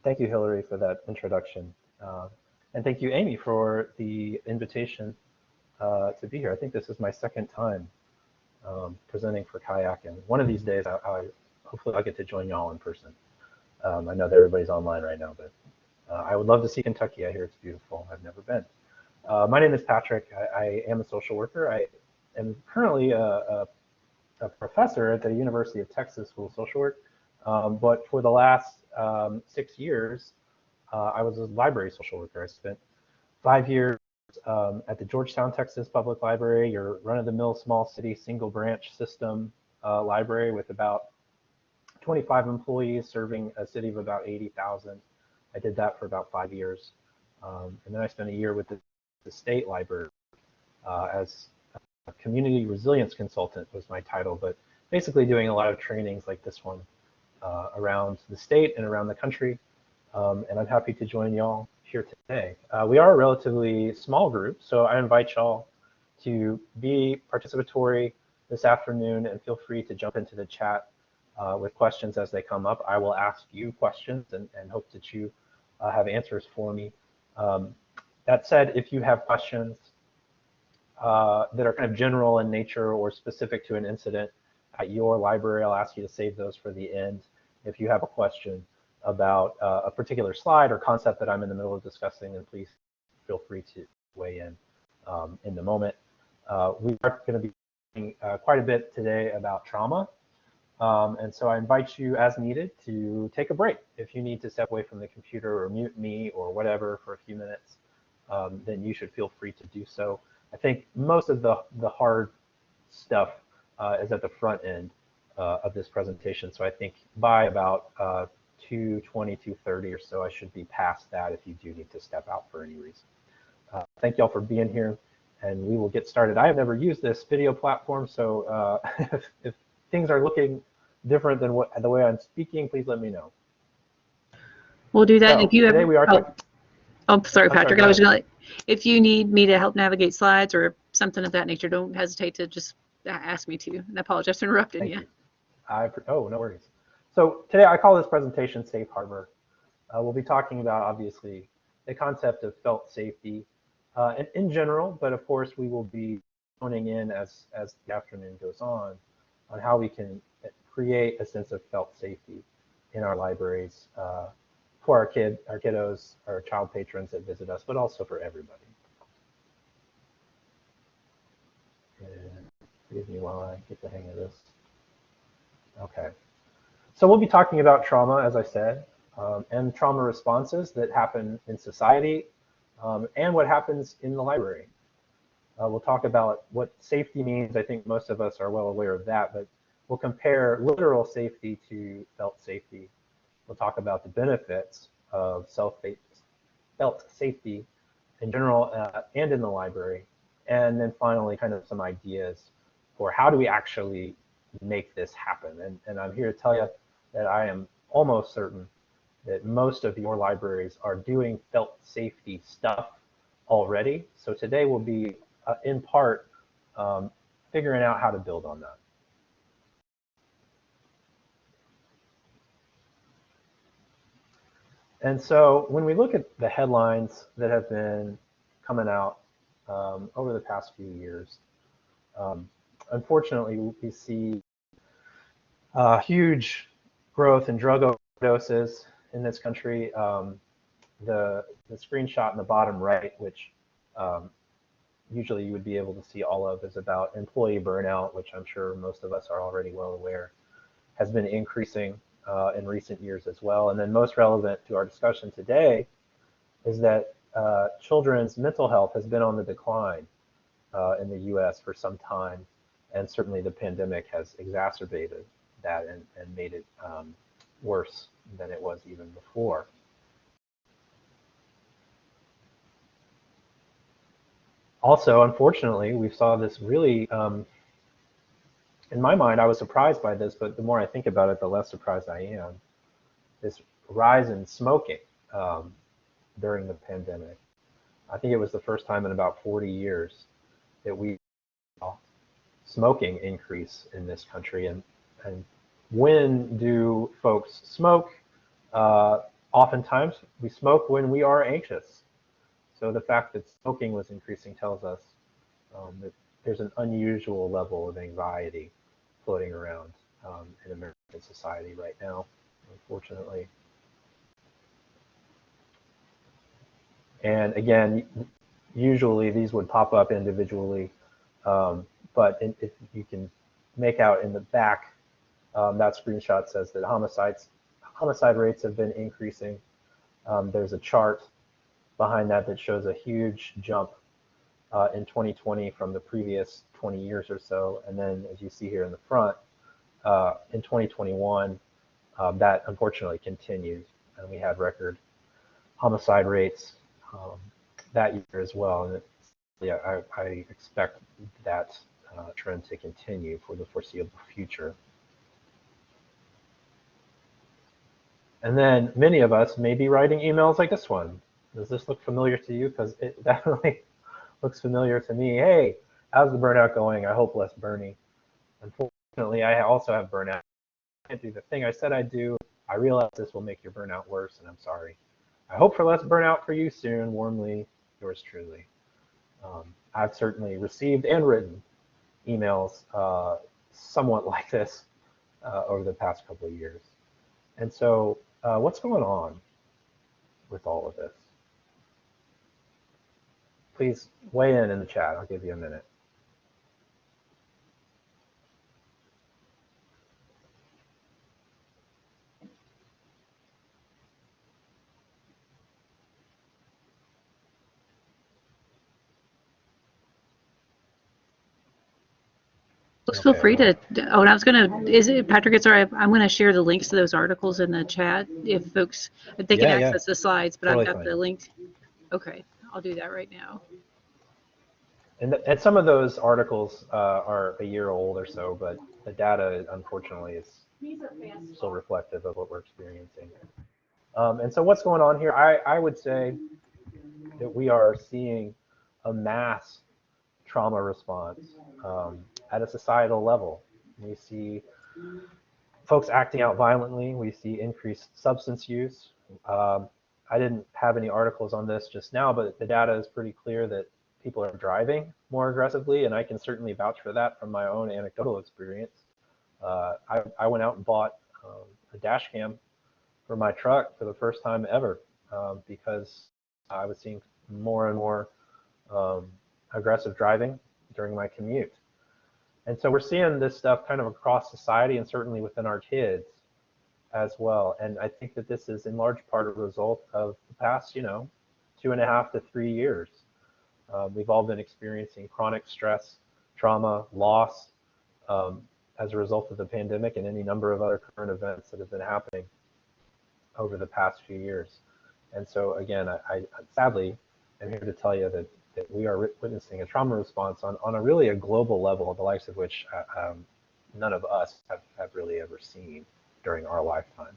Thank you, Hillary, for that introduction. And thank you, Amy, for the invitation to be here. I think this is my second time presenting for Kayak, and one of these days, hopefully I'll get to join y'all in person. I know that everybody's online right now, but I would love to see Kentucky. I hear it's beautiful. I've never been. My name is Patrick. I am a social worker. I am currently a professor at the University of Texas School of Social Work, but for the last 6 years, I was a library social worker. I spent 5 years at the Georgetown, Texas Public Library, your run-of-the-mill small city single branch system library with about 25 employees serving a city of about 80,000. I did that for about 5 years. And then I spent a year with the state library as a community resilience consultant was my title, but basically doing a lot of trainings like this one around the state and around the country. And I'm happy to join y'all here today. We are a relatively small group, so I invite y'all to be participatory this afternoon and feel free to jump into the chat with questions as they come up. I will ask you questions and hope that you have answers for me. That said, if you have questions that are kind of general in nature or specific to an incident at your library, I'll ask you to save those for the end. If you have a question about a particular slide or concept that I'm in the middle of discussing, then please feel free to weigh in the moment. We are going to be talking quite a bit today about trauma. And so I invite you as needed to take a break. If you need to step away from the computer or mute me or whatever for a few minutes, then you should feel free to do so. I think most of the hard stuff is at the front end of this presentation. So I think by about 2:20, 2:30 or so, I should be past that if you do need to step out for any reason. Thank y'all for being here, and we will get started. I have never used this video platform, so if things are looking different than the way I'm speaking, please let me know. We'll do that. So, if you today ever, we are sorry, Patrick. Sorry, I was going to, if you need me to help navigate slides or something of that nature, don't hesitate to just ask me to. And I apologize for interrupting you. Oh, no worries. So today I call this presentation Safe Harbor. We'll be talking about, obviously, the concept of felt safety in general, but of course we will be honing in as the afternoon goes on how we can create a sense of felt safety in our libraries for our kiddos, our child patrons that visit us, but also for everybody. And forgive me while I get the hang of this. Okay. So we'll be talking about trauma, as I said, and trauma responses that happen in society and what happens in the library. We'll talk about what safety means. I think most of us are well aware of that, but we'll compare literal safety to felt safety. We'll talk about the benefits of felt safety in general and in the library. And then finally, kind of some ideas for how do we actually make this happen. And I'm here to tell you that I am almost certain that most of your libraries are doing felt safety stuff already. So today will be in part figuring out how to build on that. And so when we look at the headlines that have been coming out over the past few years, unfortunately, we see huge growth in drug overdoses in this country. The screenshot in the bottom right, which usually you would be able to see all of, is about employee burnout, which I'm sure most of us are already well aware, has been increasing in recent years as well. And then most relevant to our discussion today is that children's mental health has been on the decline in the US for some time, and certainly the pandemic has exacerbated that and made it worse than it was even before. Also, unfortunately, we saw this really, in my mind, I was surprised by this, but the more I think about it, the less surprised I am, this rise in smoking during the pandemic. I think it was the first time in about 40 years that we saw smoking increase in this country. And when do folks smoke? Oftentimes, we smoke when we are anxious. So the fact that smoking was increasing tells us that there's an unusual level of anxiety floating around in American society right now, unfortunately. And again, usually these would pop up individually, but if you can make out in the back, that screenshot says that homicide rates have been increasing. There's a chart behind that that shows a huge jump in 2020 from the previous 20 years or so. And then as you see here in the front, in 2021, that unfortunately continued. And we had record homicide rates that year as well. And yeah, I expect that trend to continue for the foreseeable future. And then many of us may be writing emails like this one. Does this look familiar to you? Because it definitely looks familiar to me. Hey, how's the burnout going? I hope less Bernie. Unfortunately, I also have burnout. I can't do the thing I said I'd do. I realize this will make your burnout worse, and I'm sorry. I hope for less burnout for you soon. Warmly, yours truly. I've certainly received and written emails somewhat like this over the past couple of years. And so what's going on with all of this? Please weigh in the chat. I'll give you a minute. Feel free to. Oh, and I was gonna. Is it Patrick? It's all right. I'm gonna share the links to those articles in the chat if folks if they can access the slides. But totally I've got the link. Okay, I'll do that right now. And some of those articles are a year old or so, but the data, unfortunately, is still reflective of what we're experiencing. And so what's going on here? I would say that we are seeing a mass trauma response at a societal level. We see folks acting out violently. We see increased substance use. I didn't have any articles on this just now, but the data is pretty clear that people are driving more aggressively, and I can certainly vouch for that from my own anecdotal experience. I went out and bought a dash cam for my truck for the first time ever because I was seeing more and more aggressive driving during my commute. And so we're seeing this stuff kind of across society and certainly within our kids as well. And I think that this is in large part a result of the past, 2.5 to 3 years. We've all been experiencing chronic stress, trauma, loss as a result of the pandemic and any number of other current events that have been happening over the past few years. And so again, I sadly am here to tell you that we are witnessing a trauma response on a really a global level, the likes of which none of us have really ever seen during our lifetimes.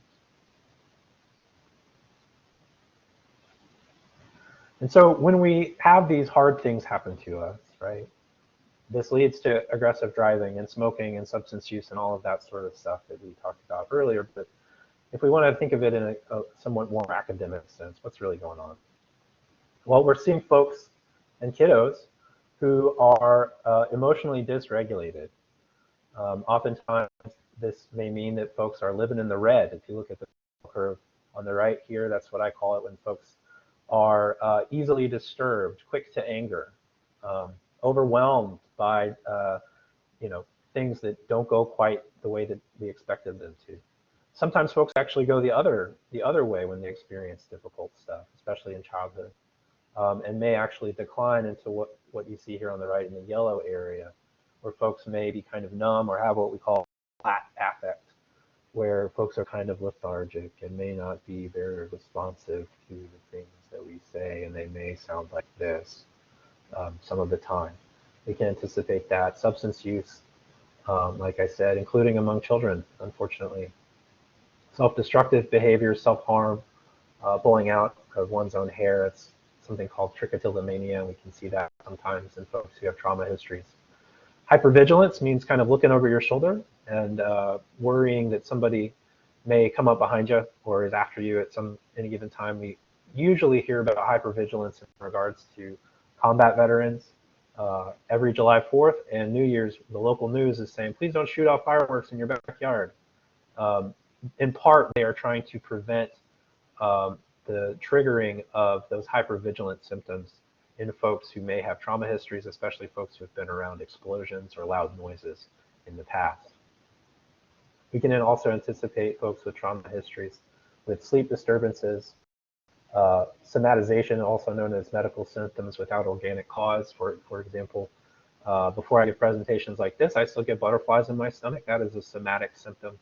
And so when we have these hard things happen to us, right, this leads to aggressive driving and smoking and substance use and all of that sort of stuff that we talked about earlier. But if we want to think of it in a somewhat more academic sense, what's really going on? Well, we're seeing folks and kiddos who are emotionally dysregulated. Oftentimes, this may mean that folks are living in the red. If you look at the curve on the right here, that's what I call it when folks are easily disturbed, quick to anger, overwhelmed by things that don't go quite the way that we expected them to. Sometimes folks actually go the other way when they experience difficult stuff, especially in childhood, and may actually decline into what you see here on the right in the yellow area, where folks may be kind of numb or have what we call flat affect, where folks are kind of lethargic and may not be very responsive to the things that we say, and they may sound like this some of the time. We can anticipate that. Substance use, like I said, including among children, unfortunately. Self-destructive behaviors, self-harm, pulling out of one's own hair. It's something called trichotillomania, and we can see that sometimes in folks who have trauma histories. Hypervigilance means kind of looking over your shoulder and worrying that somebody may come up behind you or is after you at any given time. We usually hear about hypervigilance in regards to combat veterans every July 4th and New Year's. The local news is saying, please don't shoot off fireworks in your backyard. In part, they are trying to prevent the triggering of those hypervigilant symptoms in folks who may have trauma histories, especially folks who have been around explosions or loud noises in the past. We can then also anticipate folks with trauma histories with sleep disturbances, somatization, also known as medical symptoms without organic cause. For example, before I give presentations like this, I still get butterflies in my stomach. That is a somatic symptom.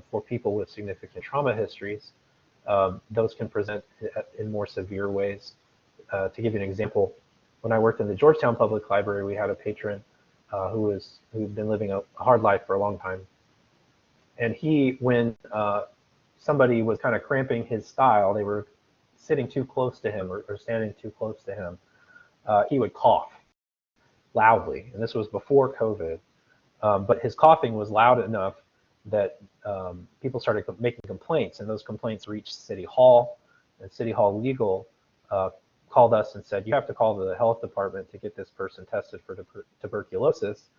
For people with significant trauma histories, those can present in more severe ways. To give you an example, when I worked in the Georgetown Public Library, we had a patron who'd been living a hard life for a long time. And when somebody was kind of cramping his style, they were sitting too close to him or standing too close to him, he would cough loudly. And this was before COVID. But his coughing was loud enough that people started making complaints, and those complaints reached City Hall, and City Hall Legal called us and said, you have to call the health department to get this person tested for tuberculosis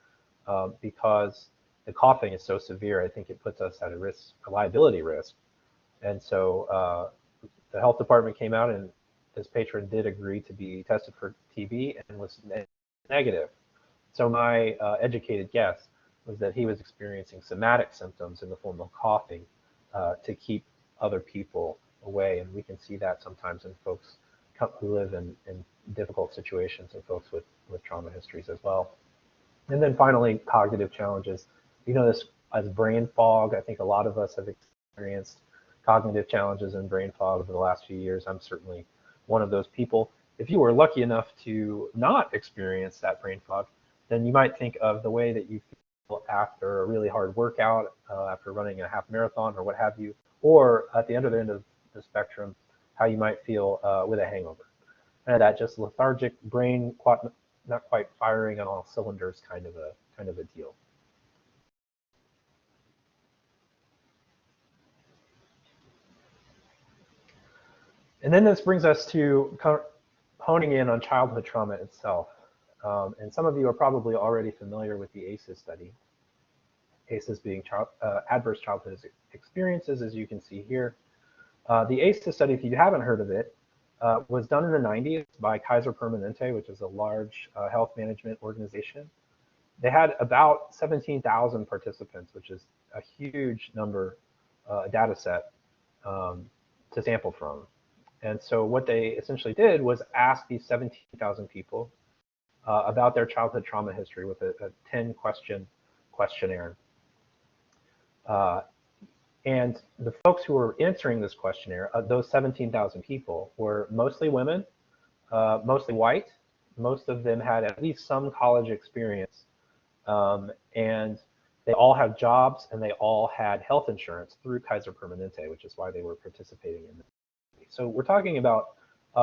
because the coughing is so severe. I think it puts us at a liability risk. And so the health department came out, and this patron did agree to be tested for TB and was negative. So my educated guess was that he was experiencing somatic symptoms in the form of coughing to keep other people away. And we can see that sometimes in folks who live in difficult situations and folks with trauma histories as well. And then finally, cognitive challenges. You know this as brain fog. I think a lot of us have experienced cognitive challenges and brain fog over the last few years. I'm certainly one of those people. If you were lucky enough to not experience that brain fog, then you might think of the way that you feel after a really hard workout, after running a half marathon or what have you, or at the other end of the spectrum, how you might feel with a hangover. And that just lethargic brain, not quite firing on all cylinders kind of a deal. And then this brings us to honing in on childhood trauma itself. And some of you are probably already familiar with the ACEs study. ACEs being adverse childhood experiences, as you can see here. The ACEs study, if you haven't heard of it, was done in the 90s by Kaiser Permanente, which is a large health management organization. They had about 17,000 participants, which is a huge number, data set to sample from. And so what they essentially did was ask these 17,000 people about their childhood trauma history with a 10-question questionnaire. And the folks who were answering this questionnaire, those 17,000 people, were mostly women, mostly white. Most of them had at least some college experience. And they all have jobs, and they all had health insurance through Kaiser Permanente, which is why they were participating in this. So we're talking about,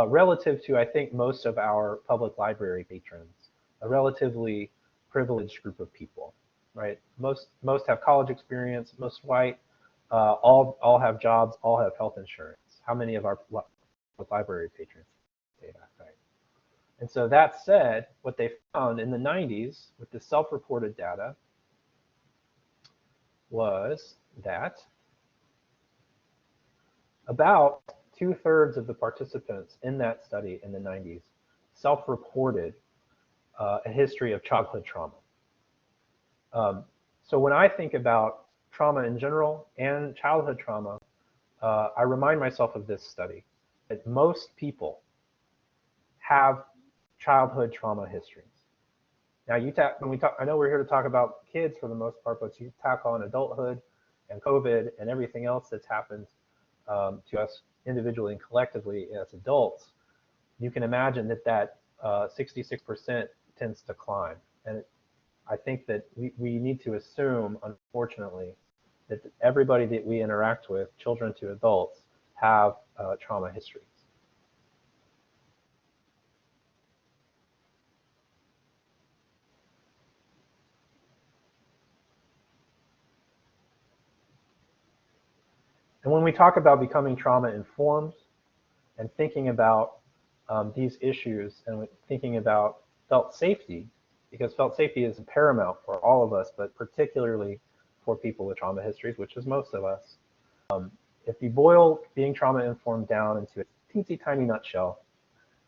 relative to, I think, most of our public library patrons, a relatively privileged group of people, right? Most have college experience, most white, all have jobs, all have health insurance. How many of our library patrons say that, right? And so that said, what they found in the 90s with the self-reported data was that about 2/3 of the participants in that study in the 90s self-reported a history of childhood trauma. So when I think about trauma in general and childhood trauma, I remind myself of this study, that most people have childhood trauma histories. Now, when we talk, I know we're here to talk about kids for the most part, but you tack on adulthood and COVID and everything else that's happened to us individually and collectively as adults, you can imagine that 66% tends to climb. And I think that we need to assume, unfortunately, that everybody that we interact with, children to adults, have trauma histories. And when we talk about becoming trauma informed and thinking about these issues and thinking about felt safety, because felt safety is paramount for all of us, but particularly for people with trauma histories, which is most of us. If you boil being trauma informed down into a teensy tiny nutshell,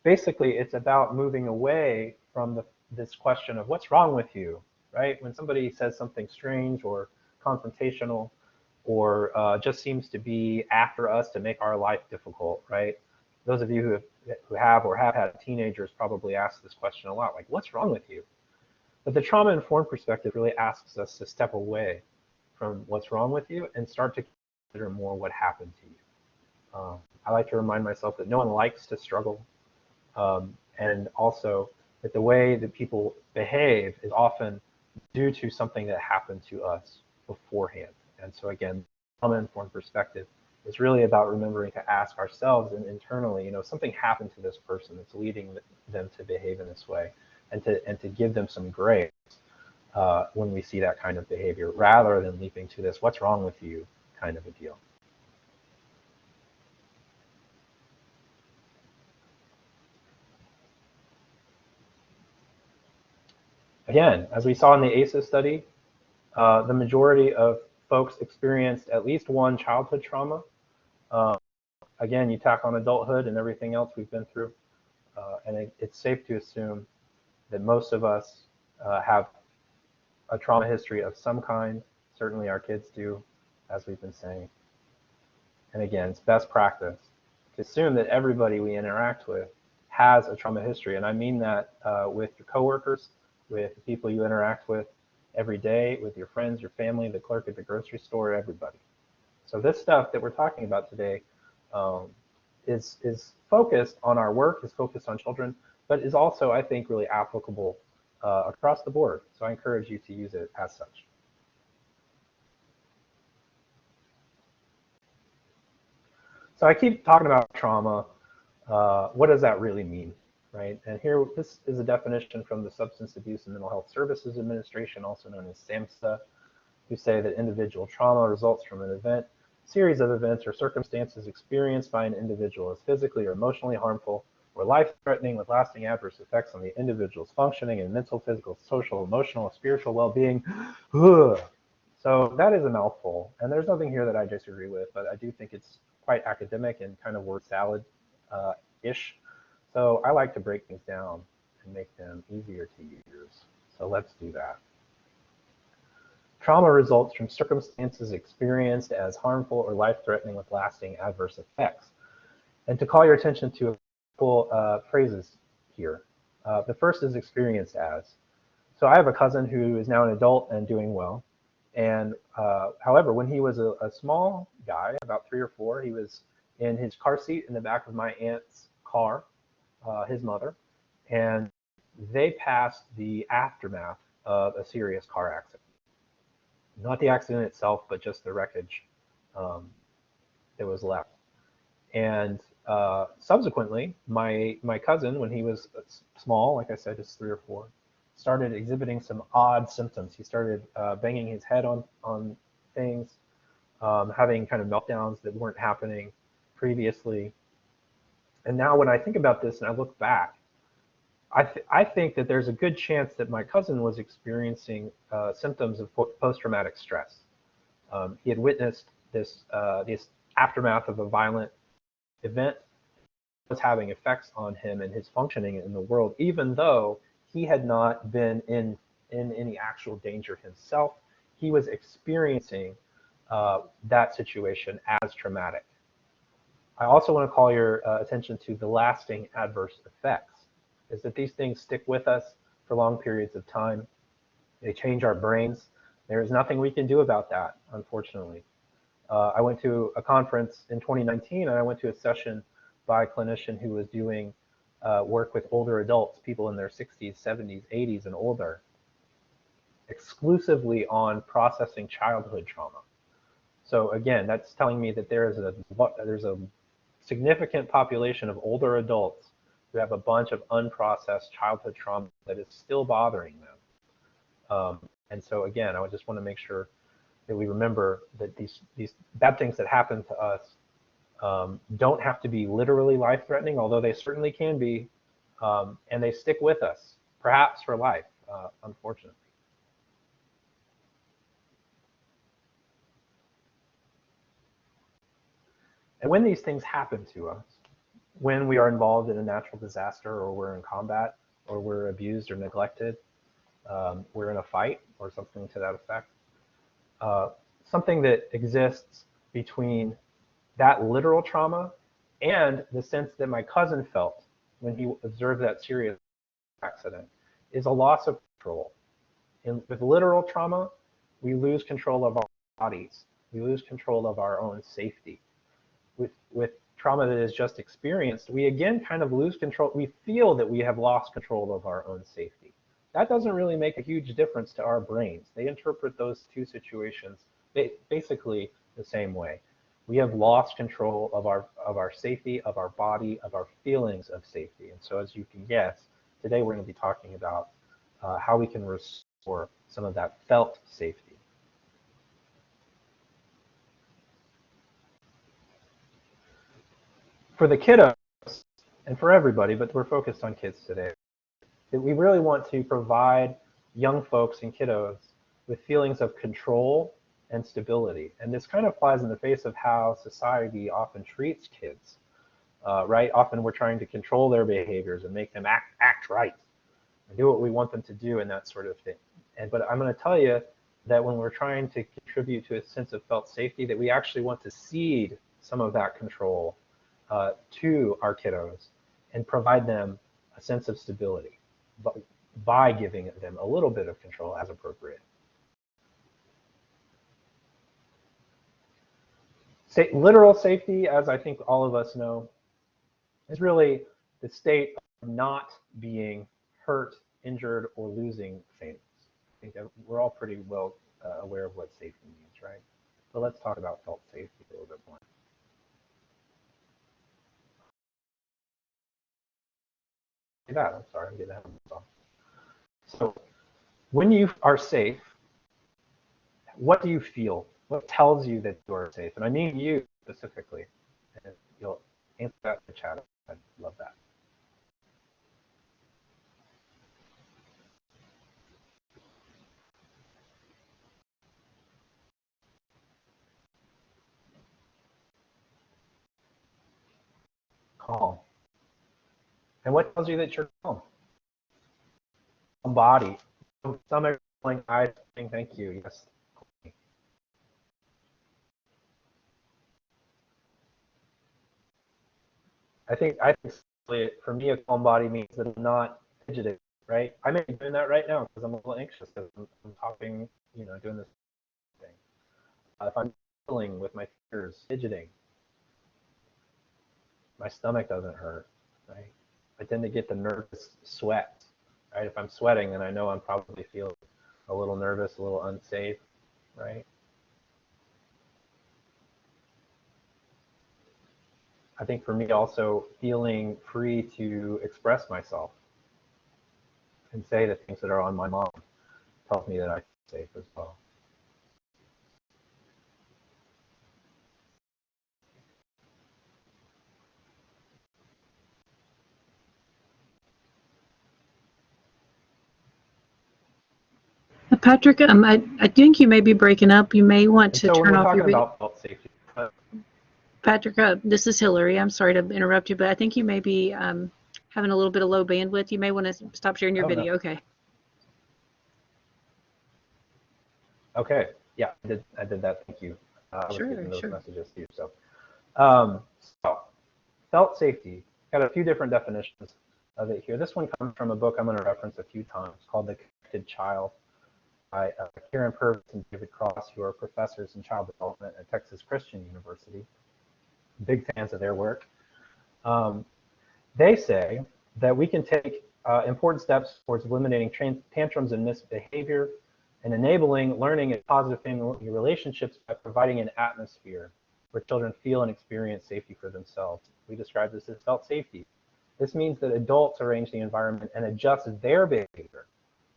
basically it's about moving away from this question of what's wrong with you, right? When somebody says something strange or confrontational or just seems to be after us to make our life difficult, right? Those of you who have or have had teenagers probably ask this question a lot, like, what's wrong with you? But the trauma-informed perspective really asks us to step away from what's wrong with you and start to consider more what happened to you. I like to remind myself that no one likes to struggle, and also that the way that people behave is often due to something that happened to us beforehand. And so again, trauma-informed perspective is really about remembering to ask ourselves and internally, something happened to this person that's leading them to behave in this way, and to give them some grace when we see that kind of behavior, rather than leaping to this "what's wrong with you" kind of a deal. Again, as we saw in the ACEs study, the majority of folks experienced at least one childhood trauma. Again, you tack on adulthood and everything else we've been through, and it's safe to assume that most of us have a trauma history of some kind. Certainly our kids do, as we've been saying. And again, it's best practice to assume that everybody we interact with has a trauma history. And I mean that with your coworkers, with the people you interact with every day, with your friends, your family, the clerk at the grocery store, everybody. So this stuff that we're talking about today is focused on our work, is focused on children, but is also, I think, really applicable across the board. So I encourage you to use it as such. So I keep talking about trauma. What does that really mean, right? And here, this is a definition from the Substance Abuse and Mental Health Services Administration, also known as SAMHSA, who say that individual trauma results from an event, series of events, or circumstances experienced by an individual as physically or emotionally harmful or life-threatening with lasting adverse effects on the individual's functioning and mental, physical, social, emotional, spiritual well-being. So that is a mouthful, and there's nothing here that I disagree with, but I do think it's quite academic and kind of word salad-ish. So I like to break things down and make them easier to use. So let's do that. Trauma results from circumstances experienced as harmful or life-threatening with lasting adverse effects. And to call your attention to a couple phrases here. The first is experienced as. So I have a cousin who is now an adult and doing well. And however, when he was a small guy, about 3 or 4, he was in his car seat in the back of my aunt's car, his mother, and they passed the aftermath of a serious car accident. Not the accident itself, but just the wreckage that was left. And subsequently, my cousin, when he was small, like I said, just 3 or 4, started exhibiting some odd symptoms. He started banging his head on things, having kind of meltdowns that weren't happening previously. And now when I think about this and I look back, I think that there's a good chance that my cousin was experiencing symptoms of post-traumatic stress. He had witnessed this aftermath of a violent event was having effects on him and his functioning in the world, even though he had not been in any actual danger himself. He was experiencing that situation as traumatic. I also want to call your attention to the lasting adverse effects, is that these things stick with us for long periods of time. They change our brains. There is nothing we can do about that, unfortunately. I went to a conference in 2019, and I went to a session by a clinician who was doing work with older adults, people in their 60s, 70s, 80s, and older, exclusively on processing childhood trauma. So again, that's telling me that there's a significant population of older adults who have a bunch of unprocessed childhood trauma that is still bothering them. And so again, I just want to make sure that we remember that these bad things that happen to us don't have to be literally life-threatening, although they certainly can be, and they stick with us, perhaps for life, unfortunately. And when these things happen to us, when we are involved in a natural disaster, or we're in combat, or we're abused or neglected, we're in a fight or something to that effect, something that exists between that literal trauma and the sense that my cousin felt when he observed that serious accident is a loss of control. With literal trauma, we lose control of our bodies. We lose control of our own safety. With trauma that is just experienced, we again kind of lose control. We feel that we have lost control of our own safety. That doesn't really make a huge difference to our brains. They interpret those two situations basically the same way. We have lost control of our safety, of our body, of our feelings of safety. And so, as you can guess, today we're going to be talking about how we can restore some of that felt safety. For the kiddos, and for everybody, but we're focused on kids today, that we really want to provide young folks and kiddos with feelings of control and stability. And this kind of flies in the face of how society often treats kids, right? Often we're trying to control their behaviors and make them act right and do what we want them to do and that sort of thing. But I'm going to tell you that when we're trying to contribute to a sense of felt safety, that we actually want to cede some of that control to our kiddos and provide them a sense of stability by giving them a little bit of control as appropriate. Literal safety, as I think all of us know, is really the state of not being hurt, injured, or losing things. I think that we're all pretty well aware of what safety means, right? But let's talk about felt safety a little bit more. I'm sorry, I'm getting ahead of myself. So when you are safe, what do you feel? What tells you that you are safe? And I mean you specifically. And you'll answer that in the chat. I'd love that. Calm. And what tells you that you're calm? Body. Stomach, eyes, thank you. Yes. I think for me, a calm body means that I'm not fidgeting, right? I may be doing that right now because I'm a little anxious because I'm talking, doing this thing. If I'm fiddling with my fingers, fidgeting, my stomach doesn't hurt, right? I tend to get the nervous sweat, right? If I'm sweating, then I know I'm probably feeling a little nervous, a little unsafe, right? I think for me also, feeling free to express myself and say the things that are on my mind tells me that I feel safe as well. Patrick, I think you may be breaking up. You may want to turn off your video. About felt safety. Patrick, this is Hillary. I'm sorry to interrupt you, but I think you may be having a little bit of low bandwidth. You may want to stop sharing your video. No. Okay. Okay. Yeah, I did that. Thank you. I was getting those messages too. So felt safety. Got a few different definitions of it here. This one comes from a book I'm going to reference a few times called The Connected Child by Karen Purvis and David Cross, who are professors in child development at Texas Christian University. Big fans of their work. They say that we can take important steps towards eliminating tantrums and misbehavior and enabling learning and positive family relationships by providing an atmosphere where children feel and experience safety for themselves. We describe this as felt safety. This means that adults arrange the environment and adjust their behavior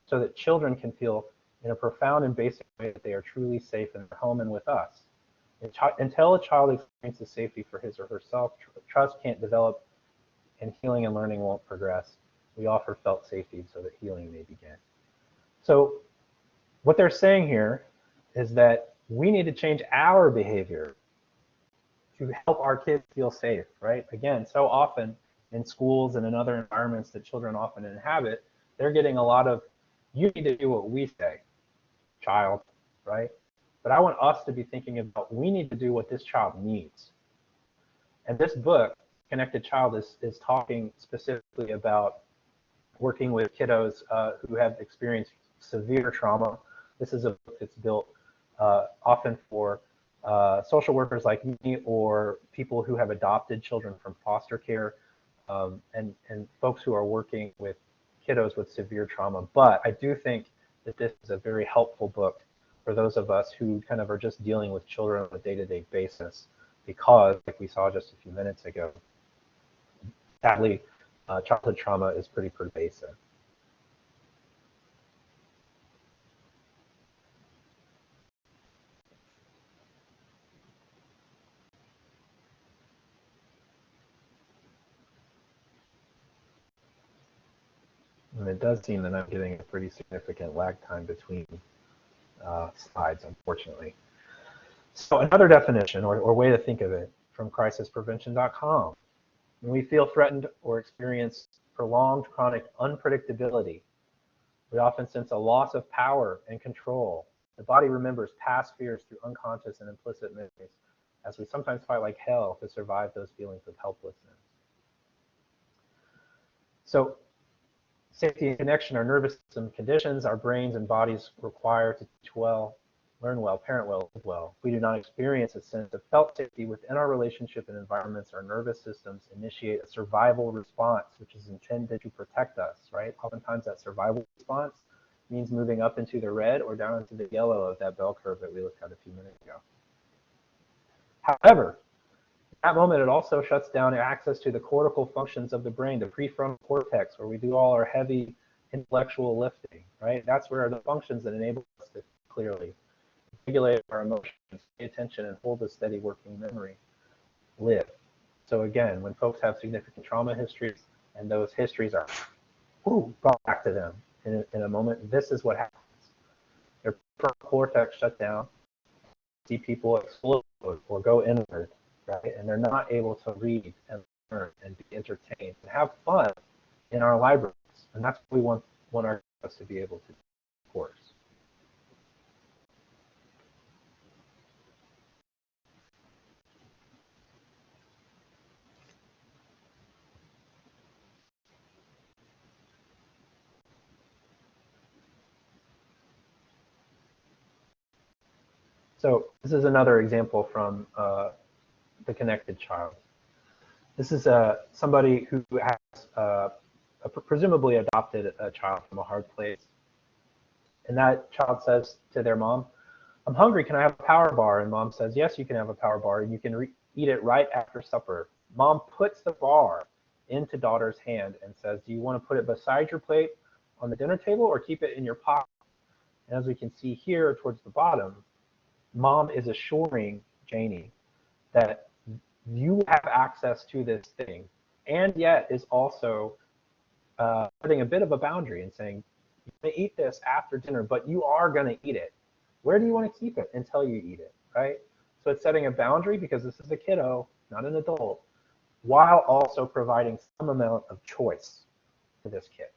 so that children can feel in a profound and basic way that they are truly safe in their home and with us. Until a child experiences safety for his or herself, trust can't develop and healing and learning won't progress. We offer felt safety so that healing may begin. So what they're saying here is that we need to change our behavior to help our kids feel safe, right? Again, so often in schools and in other environments that children often inhabit, they're getting a lot of, you need to do what we say, child, right? But I want us to be thinking about, we need to do what this child needs. And this book, Connected Child, is talking specifically about working with kiddos who have experienced severe trauma. This is a book that's built often for social workers like me or people who have adopted children from foster care and folks who are working with kiddos with severe trauma. But I do think that this is a very helpful book for those of us who kind of are just dealing with children on a day-to-day basis, because, like we saw just a few minutes ago, sadly, childhood trauma is pretty pervasive. And it does seem that I'm getting a pretty significant lag time between slides, unfortunately. So another definition or way to think of it from crisisprevention.com. When we feel threatened or experience prolonged chronic unpredictability, we often sense a loss of power and control. The body remembers past fears through unconscious and implicit memories, as we sometimes fight like hell to survive those feelings of helplessness. So safety and connection are nervous system conditions our brains and bodies require to teach well, learn well, parent well, live well. If we do not experience a sense of felt safety within our relationship and environments, our nervous systems initiate a survival response, which is intended to protect us, right? Oftentimes that survival response means moving up into the red or down into the yellow of that bell curve that we looked at a few minutes ago. However, at that moment, it also shuts down access to the cortical functions of the brain, the prefrontal cortex, where we do all our heavy intellectual lifting, right? That's where the functions that enable us to clearly regulate our emotions, pay attention, and hold a steady working memory live. So again, when folks have significant trauma histories and those histories are brought back to them in a moment, this is what happens. Their prefrontal cortex shut down, see people explode or go inward, right? And they're not able to read and learn and be entertained and have fun in our libraries. And that's what we want our kids to be able to do, of course. So this is another example from the Connected Child. This is somebody who has presumably adopted a child from a hard place. And that child says to their mom, "I'm hungry, can I have a power bar?" And mom says, "Yes, you can have a power bar, and you can eat it right after supper." Mom puts the bar into daughter's hand and says, "Do you want to put it beside your plate on the dinner table or keep it in your pocket?" And as we can see here towards the bottom, mom is assuring Janie that you have access to this thing, and yet is also putting a bit of a boundary and saying, "You may eat this after dinner, but you are going to eat it. Where do you want to keep it until you eat it?" Right? So it's setting a boundary because this is a kiddo, not an adult, while also providing some amount of choice to this kid.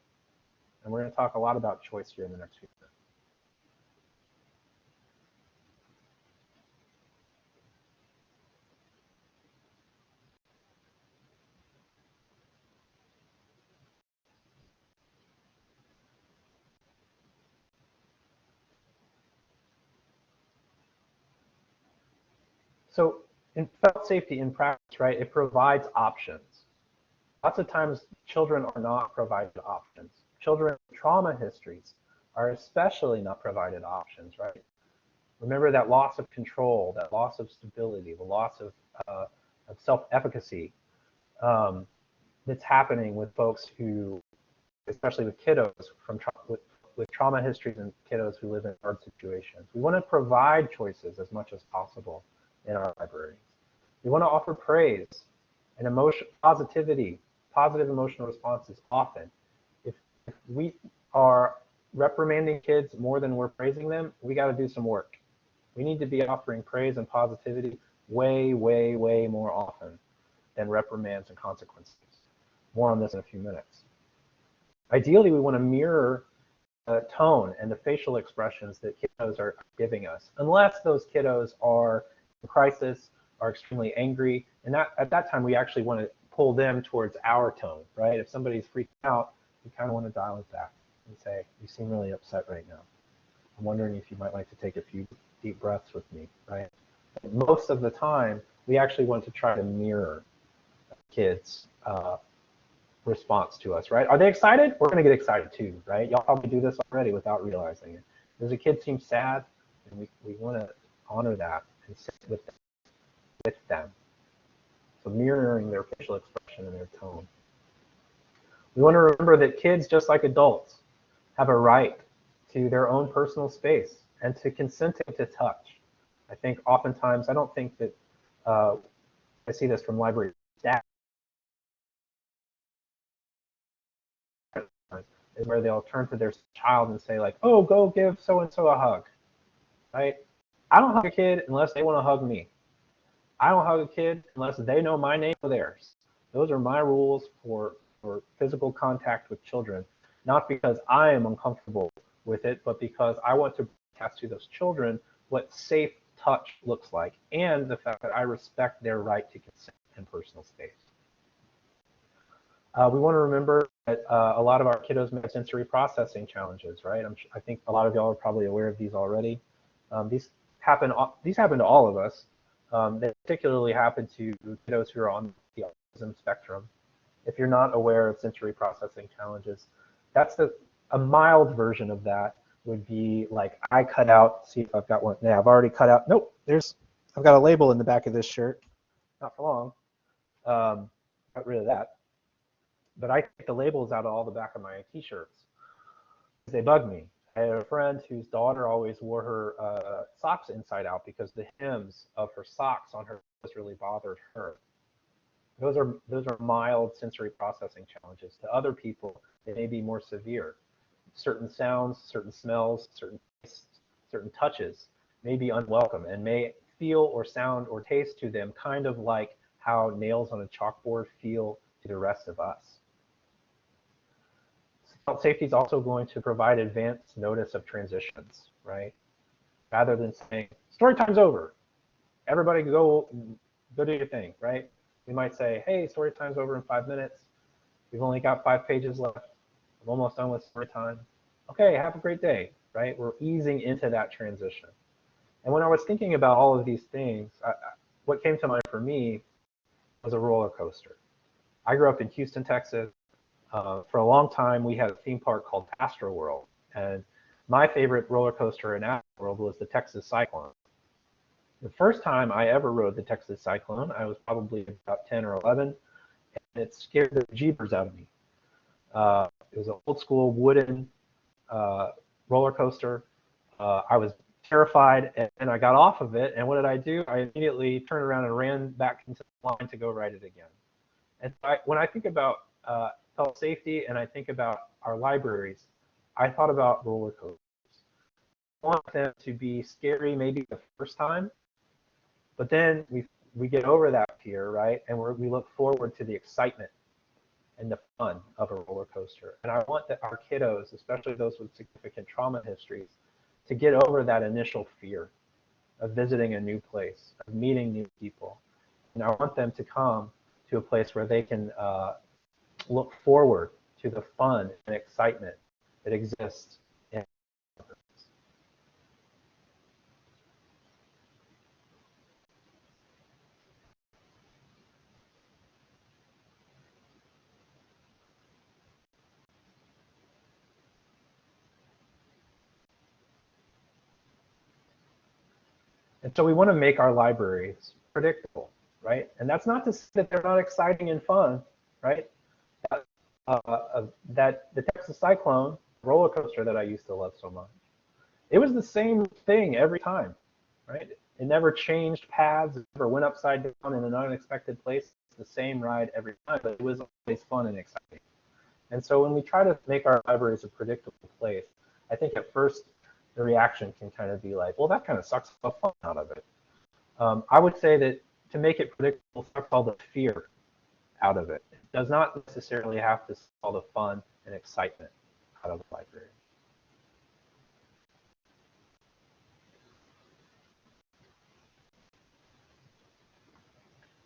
And we're going to talk a lot about choice here in the next few minutes. So in felt safety in practice, right, it provides options. Lots of times children are not provided options. Children with trauma histories are especially not provided options, right? Remember that loss of control, that loss of stability, the loss of self-efficacy that's happening with folks who, especially with kiddos with with trauma histories and kiddos who live in hard situations. We want to provide choices as much as possible in our libraries. We want to offer praise and positivity, positive emotional responses often. If we are reprimanding kids more than we're praising them, we got to do some work. We need to be offering praise and positivity way, way, way more often than reprimands and consequences. More on this in a few minutes. Ideally, we want to mirror the tone and the facial expressions that kiddos are giving us, unless those kiddos are in crisis, are extremely angry, and at that time we actually want to pull them towards our tone, right? If somebody's freaking out, we kind of want to dial it back and say, you seem really upset right now. I'm wondering if you might like to take a few deep breaths with me, right? But most of the time, we actually want to try to mirror kids' response to us, right? Are they excited? We're going to get excited too, right? Y'all probably do this already without realizing it. Does a kid seem sad? And we want to honor that and sit with them. So mirroring their facial expression and their tone. We want to remember that kids, just like adults, have a right to their own personal space and to consenting to touch. I think oftentimes, I don't think that, I see this from library staff, is where they'll turn to their child and say like, oh, go give so-and-so a hug, right? I don't hug a kid unless they want to hug me. I don't hug a kid unless they know my name or theirs. Those are my rules for physical contact with children, not because I am uncomfortable with it, but because I want to broadcast to those children what safe touch looks like and the fact that I respect their right to consent and personal space. We want to remember that a lot of our kiddos may have sensory processing challenges, right? I think a lot of y'all are probably aware of these already. These happen to all of us. They particularly happen to kiddos who are on the autism spectrum. If you're not aware of sensory processing challenges, that's a mild version of that would be like I cut out, see if I've got one. Yeah, I've already cut out. Nope, I've got a label in the back of this shirt. Not for long. Got rid of that. But I take the labels out of all the back of my t-shirts. They bug me. I had a friend whose daughter always wore her socks inside out because the hems of her socks on her clothes really bothered her. Those are mild sensory processing challenges. To other people, they may be more severe. Certain sounds, certain smells, certain tastes, certain touches may be unwelcome and may feel or sound or taste to them kind of like how nails on a chalkboard feel to the rest of us. Health safety is also going to provide advance notice of transitions, right? Rather than saying, story time's over, everybody go do your thing, right? We might say, hey, story time's over in 5 minutes. We've only got 5 pages left. I'm almost done with story time. Okay, have a great day, right? We're easing into that transition. And when I was thinking about all of these things, what came to mind for me was a roller coaster. I grew up in Houston, Texas. For a long time, we had a theme park called Astroworld. And my favorite roller coaster in Astroworld was the Texas Cyclone. The first time I ever rode the Texas Cyclone, I was probably about 10 or 11, and it scared the jeepers out of me. It was an old school wooden roller coaster. I was terrified, and I got off of it, and what did I do? I immediately turned around and ran back into the line to go ride it again. And when I think about health safety and I think about our libraries, I thought about roller coasters. I want them to be scary maybe the first time, but then we get over that fear, right? And we look forward to the excitement and the fun of a roller coaster. And I want that our kiddos, especially those with significant trauma histories, to get over that initial fear of visiting a new place, of meeting new people. And I want them to come to a place where they can look forward to the fun and excitement that exists in. And so we want to make our libraries predictable, right? And that's not to say that they're not exciting and fun, right? That the Texas Cyclone roller coaster that I used to love so much. It was the same thing every time, right? It never changed paths, it never went upside down in an unexpected place. It's the same ride every time, but it was always fun and exciting. And so when we try to make our libraries a predictable place, I think at first the reaction can kind of be like, well, that kind of sucks the fun out of it. I would say that to make it predictable, sucks all the fear out of it. It does not necessarily have to suck all the fun and excitement out of the library.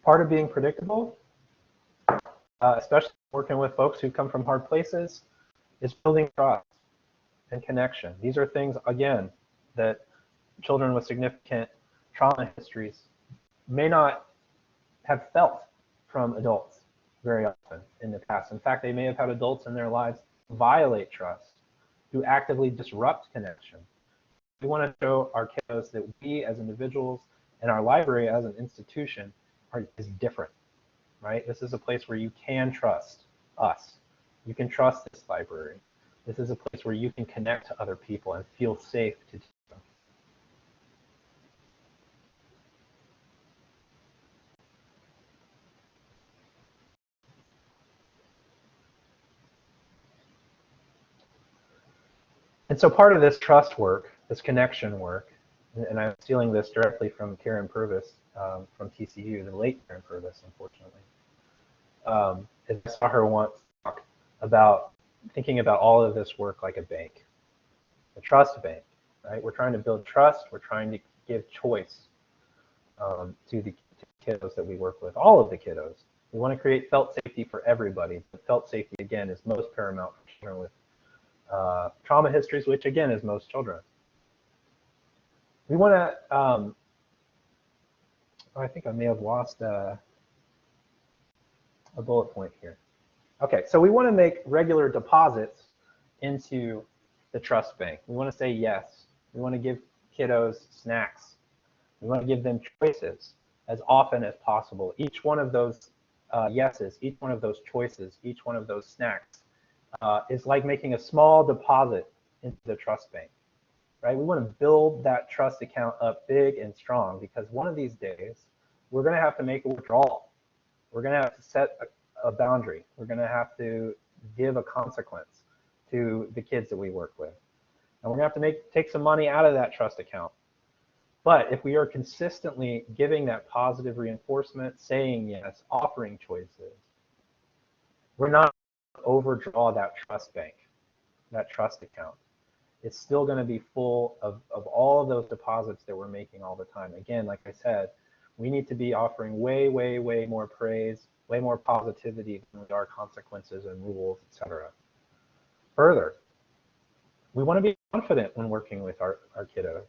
Part of being predictable, especially working with folks who come from hard places, is building trust and connection. These are things, again, that children with significant trauma histories may not have felt from adults very often in the past. In fact, they may have had adults in their lives violate trust, who actively disrupt connection. We want to show our kiddos that we as individuals and our library as an institution is different, right? This is a place where you can trust us. You can trust this library. This is a place where you can connect to other people and feel safe to do so. And so part of this trust work, this connection work, and I'm stealing this directly from Karen Purvis from TCU, the late Karen Purvis, unfortunately. I saw her once talk about thinking about all of this work like a bank, a trust bank, right? We're trying to build trust. We're trying to give choice to the kiddos that we work with, all of the kiddos. We want to create felt safety for everybody. But felt safety, again, is most paramount for children with trauma histories, which, again, is most children. We want to, I think I may have lost a bullet point here. Okay, so we want to make regular deposits into the trust bank. We want to say yes. We want to give kiddos snacks. We want to give them choices as often as possible. Each one of those yeses, each one of those choices, each one of those snacks is like making a small deposit into the trust bank, right? We want to build that trust account up big and strong, because one of these days we're going to have to make a withdrawal. We're going to have to set a boundary. We're going to have to give a consequence to the kids that we work with. And we're going to have to take some money out of that trust account. But if we are consistently giving that positive reinforcement, saying yes, offering choices, we're not going to overdraw that trust bank, that trust account. It's still going to be full of all of those deposits that we're making all the time. Again, like I said, we need to be offering way, way, way more praise, way more positivity than we are consequences and rules, etc. Further, we want to be confident when working with our kiddos.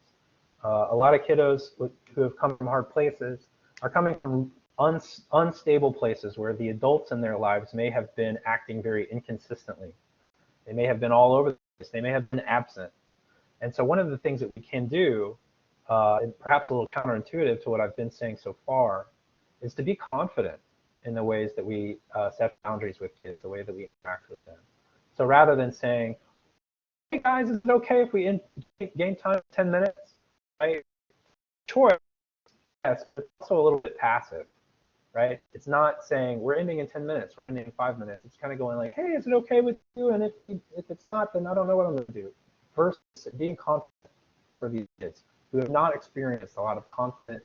A lot of kiddos who have come from hard places are coming from unstable places where the adults in their lives may have been acting very inconsistently. They may have been all over the place. They may have been absent. And so one of the things that we can do, and perhaps a little counterintuitive to what I've been saying so far, is to be confident in the ways that we set boundaries with kids, the way that we interact with them. So rather than saying, hey guys, is it okay if we game time 10 minutes? Right? Sure, yes, but it's also a little bit passive, right? It's not saying we're ending in 10 minutes, we're ending in 5 minutes. It's kind of going like, hey, is it okay with you? And if it's not, then I don't know what I'm going to do. First, being confident for these kids who have not experienced a lot of confident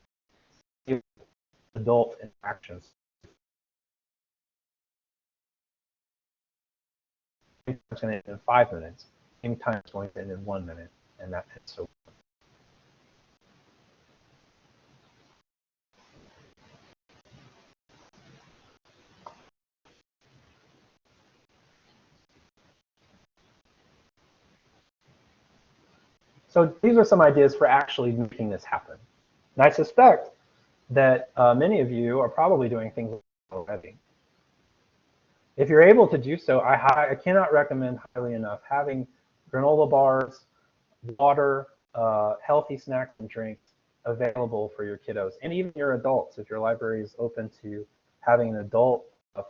adult interactions. It's going to end in 5 minutes. Game time is going to end in 1 minute, and that's so. So these are some ideas for actually making this happen. And I suspect that many of you are probably doing things already. If you're able to do so, I cannot recommend highly enough having granola bars, water, healthy snacks and drinks available for your kiddos, and even your adults. If your library is open to having an adult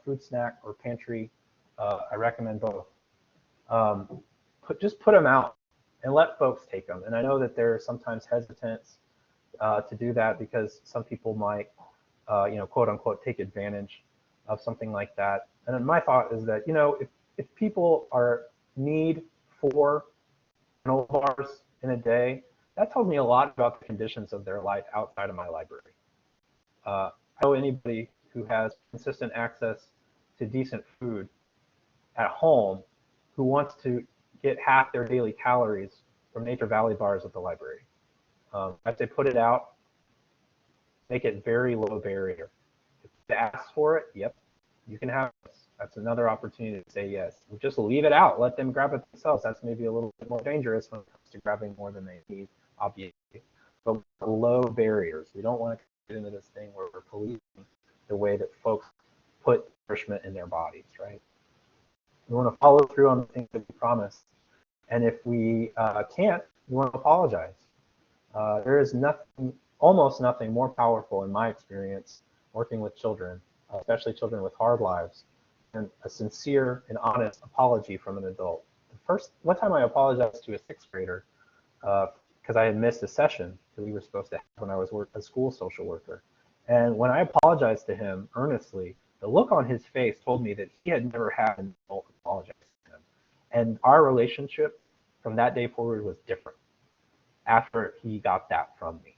food snack or pantry, I recommend both. just put them out and let folks take them. And I know that there's sometimes hesitance to do that because some people might, quote unquote, take advantage of something like that. And my thought is that, if people are need 4 granola bars in a day, that tells me a lot about the conditions of their life outside of my library. I know anybody who has consistent access to decent food at home who wants to get half their daily calories from Nature Valley bars at the library. I'd say put it out, make it very low barrier. If they ask for it, yep, you can have this. That's another opportunity to say yes. Just leave it out. Let them grab it themselves. That's maybe a little bit more dangerous when it comes to grabbing more than they need, obviously. But low barriers. We don't want to get into this thing where we're policing the way that folks put nourishment in their bodies, right? We want to follow through on the things that we promise. And if we can't, we want to apologize. There is nothing, almost nothing more powerful in my experience working with children, especially children with hard lives, than a sincere and honest apology from an adult. One time I apologized to a 6th grader because I had missed a session that we were supposed to have when I was a school social worker. And when I apologized to him earnestly, the look on his face told me that he had never had an adult apologize to him. And our relationship from that day forward was different after he got that from me.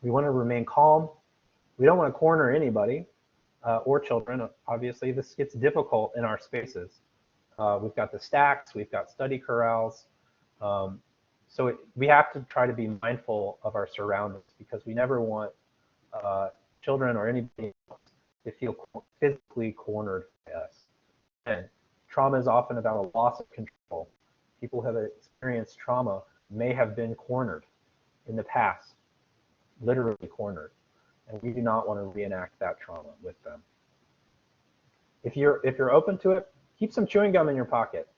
We want to remain calm. We don't want to corner anybody or children. Obviously, this gets difficult in our spaces. We've got the stacks, we've got study corrals. So we have to try to be mindful of our surroundings because we never want children or anybody else to feel physically cornered by us. And trauma is often about a loss of control. People who have experienced trauma may have been cornered in the past, literally cornered, and we do not want to reenact that trauma with them. If you're open to it, keep some chewing gum in your pocket.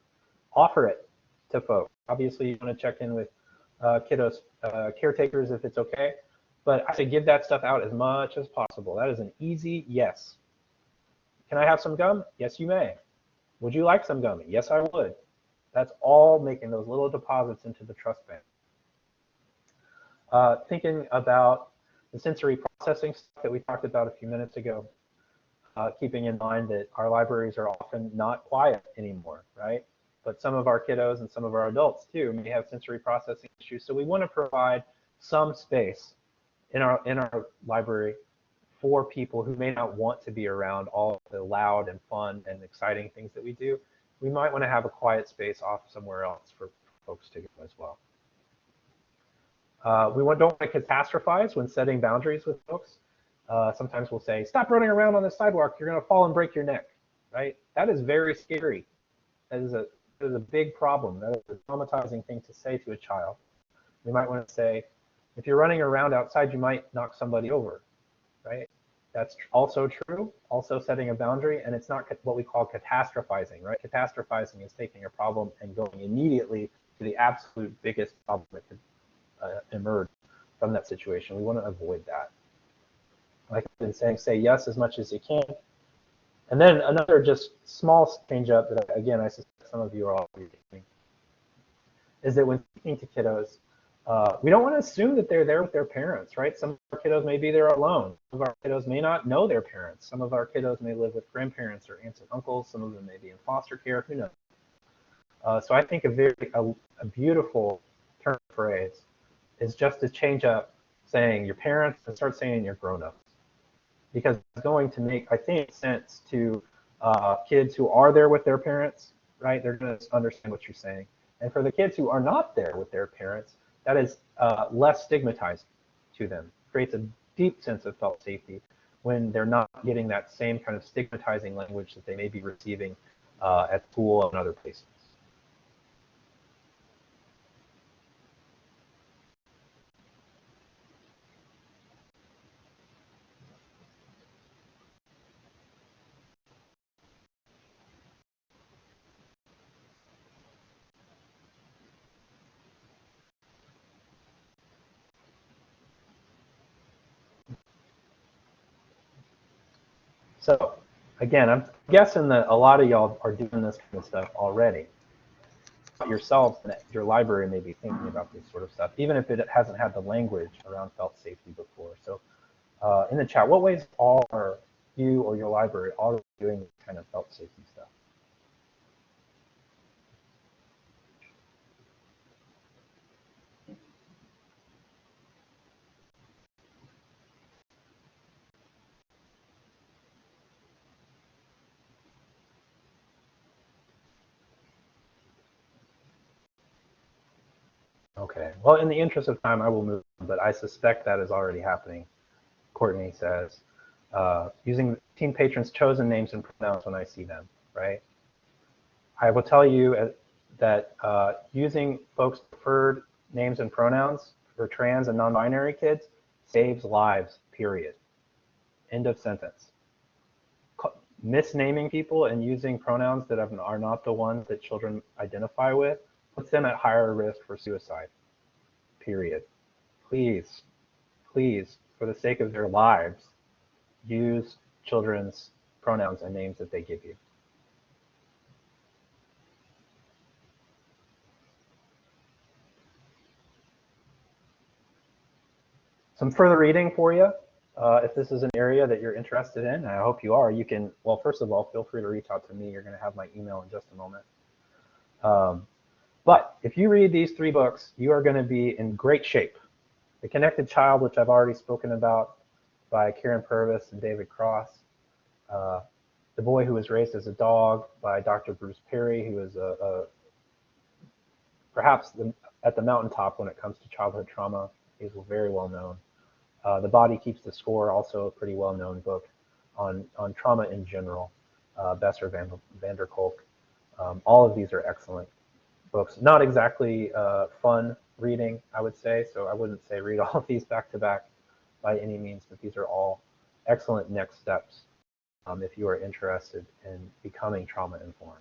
Offer it to folks. Obviously, you want to check in with kiddos, caretakers if it's okay, but I say give that stuff out as much as possible. That is an easy yes. Can I have some gum? Yes, you may. Would you like some gum? Yes, I would. That's all making those little deposits into the trust bank. Thinking about the sensory processing stuff that we talked about a few minutes ago, keeping in mind that our libraries are often not quiet anymore, right? But some of our kiddos and some of our adults too may have sensory processing issues. So we want to provide some space in our library for people who may not want to be around all the loud and fun and exciting things that we do. We might want to have a quiet space off somewhere else for folks to go as well. We don't want to catastrophize when setting boundaries with folks. Sometimes we'll say, stop running around on the sidewalk, you're going to fall and break your neck, right? That is very scary. That is a big problem. That is a traumatizing thing to say to a child. We might want to say, if you're running around outside, you might knock somebody over, right? That's also true, also setting a boundary, and it's not what we call catastrophizing, right? Catastrophizing is taking a problem and going immediately to the absolute biggest problem that could emerge from that situation. We want to avoid that. Like I've been saying, say yes as much as you can. And then another just small change up that, again, I suspect some of you are already doing, is that when speaking to kiddos, we don't want to assume that they're there with their parents, right? Some of our kiddos may be there alone. Some of our kiddos may not know their parents. Some of our kiddos may live with grandparents or aunts and uncles. Some of them may be in foster care, who knows? So I think a beautiful term phrase is just to change up saying your parents and start saying your grown-ups. Because it's going to make, I think, sense to kids who are there with their parents, right? They're going to understand what you're saying. And for the kids who are not there with their parents, that is less stigmatized to them. Creates a deep sense of felt safety when they're not getting that same kind of stigmatizing language that they may be receiving at school and other places. So again, I'm guessing that a lot of y'all are doing this kind of stuff already. yourselves and your library may be thinking about this sort of stuff, even if it hasn't had the language around felt safety before. So in the chat, what ways are you or your library already doing this kind of felt safety stuff? Okay, well, in the interest of time, I will move on, but I suspect that is already happening. Courtney says, using teen patrons' chosen names and pronouns when I see them, right? I will tell you that using folks' preferred names and pronouns for trans and non-binary kids saves lives, period. End of sentence. Misnaming people and using pronouns that are not the ones that children identify with puts them at higher risk for suicide, period. Please, please, for the sake of their lives, use children's pronouns and names that they give you. Some further reading for you. If this is an area that you're interested in, and I hope you are, you can, well, first of all, feel free to reach out to me. You're going to have my email in just a moment. But if you read these 3 books, you are going to be in great shape. The Connected Child, which I've already spoken about, by Karen Purvis and David Cross. The Boy Who Was Raised as a Dog by Dr. Bruce Perry, who is perhaps at the mountaintop when it comes to childhood trauma. He's very well known. The Body Keeps the Score, also a pretty well-known book on trauma in general. Besser van der Kolk. All of these are excellent books. Not exactly fun reading, I would say, so I wouldn't say read all of these back to back by any means, but these are all excellent next steps if you are interested in becoming trauma informed.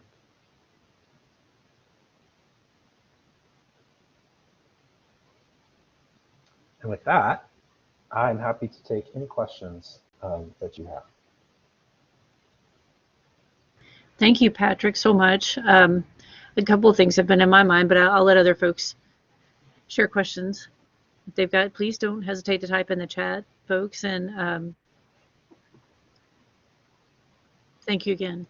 And with that, I'm happy to take any questions that you have. Thank you, Patrick, so much. A couple of things have been in my mind, but I'll let other folks share questions. If they've got, please don't hesitate to type in the chat, folks, and thank you again.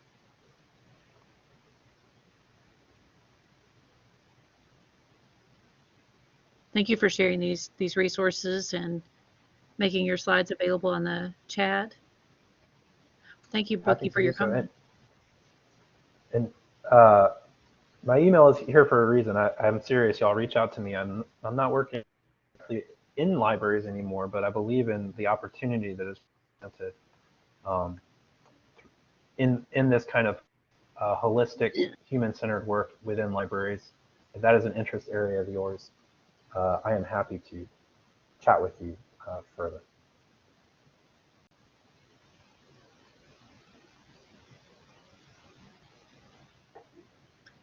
Thank you for sharing these resources and making your slides available on the chat. Thank you, Brookie, for your comment. And my email is here for a reason. I'm serious, y'all. Reach out to me. I'm not working in libraries anymore, but I believe in the opportunity that is presented in this kind of holistic, human-centered work within libraries. If that is an interest area of yours, I am happy to chat with you further.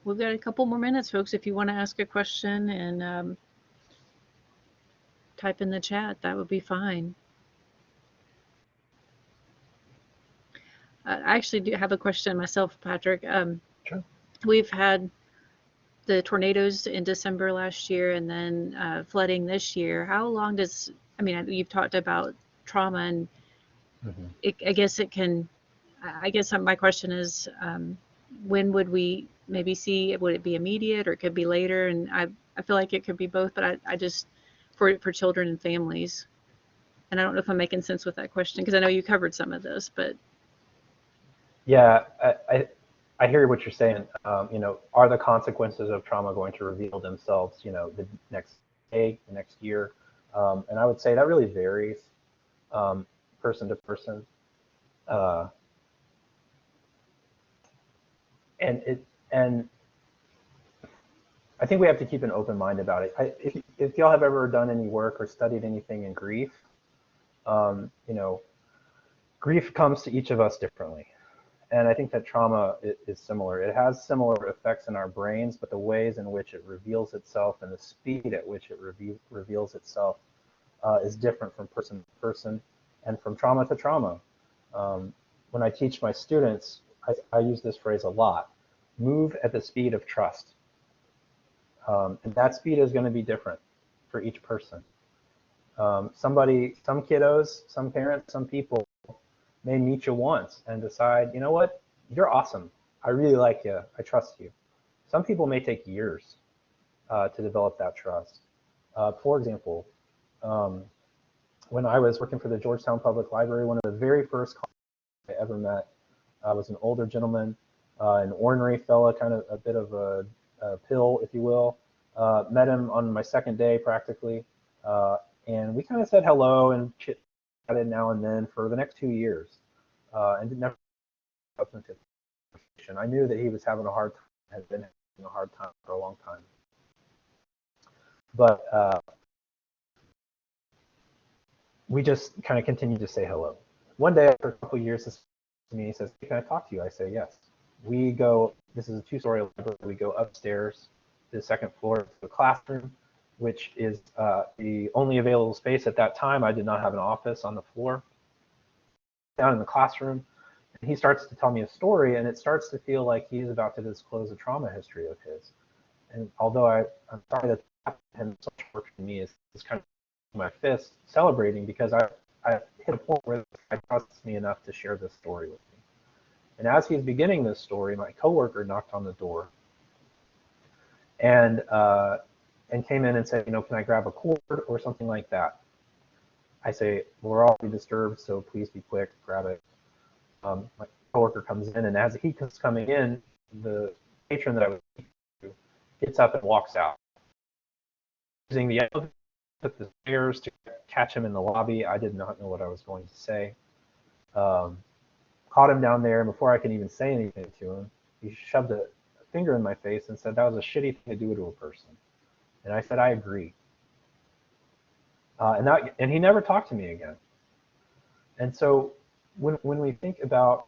We've got a couple more minutes, folks. If you want to ask a question and type in the chat, that would be fine. I actually do have a question myself, Patrick. Sure. We've had the tornadoes in December last year and then flooding this year. How long does, I mean, you've talked about trauma and I guess it can, I guess my question is, when would we maybe see, would it be immediate or it could be later? And I feel like it could be both, but I just, for children and families. And I don't know if I'm making sense with that question because I know you covered some of this, but. Yeah, I hear what you're saying. You know, are the consequences of trauma going to reveal themselves, you know, the next day, the next year? And I would say that really varies person to person. And I think we have to keep an open mind about it. If y'all have ever done any work or studied anything in grief, you know, grief comes to each of us differently. And I think that trauma is similar. It has similar effects in our brains, but the ways in which it reveals itself and the speed at which it reveals itself is different from person to person and from trauma to trauma. When I teach my students, I use this phrase a lot: move at the speed of trust. And that speed is going to be different for each person. Some kiddos, some parents, some people may meet you once and decide, you know what, you're awesome. I really like you. I trust you. Some people may take years to develop that trust. For example, when I was working for the Georgetown Public Library, one of the very first I ever met was an older gentleman, an ornery fella, kind of a bit of a pill, if you will. Met him on my second day practically, and we kind of said hello and chit-chatted now and then for the next 2 years, and didn't never substantive conversation. I knew that he was having a hard time, had been having a hard time for a long time. But we just kind of continued to say hello. One day after a couple of years, he says, "Can I talk to you?" I say, "Yes." We go, this is a 2-story library, we go upstairs to the second floor to the classroom, which is the only available space at that time. I did not have an office on the floor. Down in the classroom, and he starts to tell me a story, and it starts to feel like he's about to disclose a trauma history of his. And although I'm sorry that happened to him, so much work for me is kind of my fist celebrating, because I hit a point where I trusts me enough to share this story with me. And as he's beginning this story, my coworker knocked on the door and came in and said, you know, can I grab a cord or something like that? I say, well, we're already disturbed, so please be quick, grab it. My coworker comes in, and as he comes coming in, the patron that I was speaking to gets up and walks out. Using the elevator, took the stairs to catch him in the lobby. I did not know what I was going to say. Caught him down there, and before I could even say anything to him, he shoved a finger in my face and said that was a shitty thing to do to a person. And I said, I agree. And he never talked to me again. And so when we think about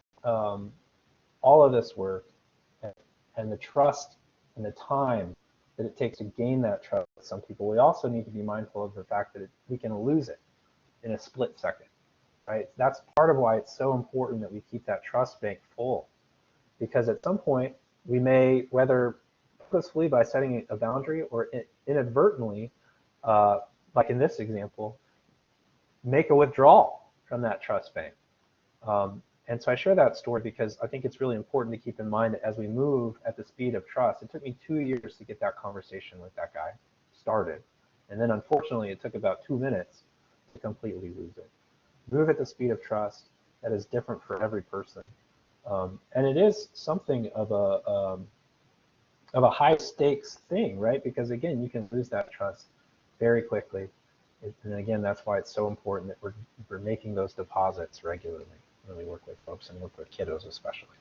all of this work and the trust and the time that it takes to gain that trust with some people, we also need to be mindful of the fact that we can lose it in a split second, right? That's part of why it's so important that we keep that trust bank full, because at some point we may, whether purposefully by setting a boundary or inadvertently, like in this example, make a withdrawal from that trust bank. And so I share that story because I think it's really important to keep in mind that as we move at the speed of trust, it took me 2 years to get that conversation with that guy started. And then unfortunately, it took about 2 minutes to completely lose it. Move at the speed of trust that is different for every person. And it is something of a high stakes thing, right? Because again, you can lose that trust very quickly. And again, that's why it's so important that we're making those deposits regularly when we work with folks and work with kiddos especially.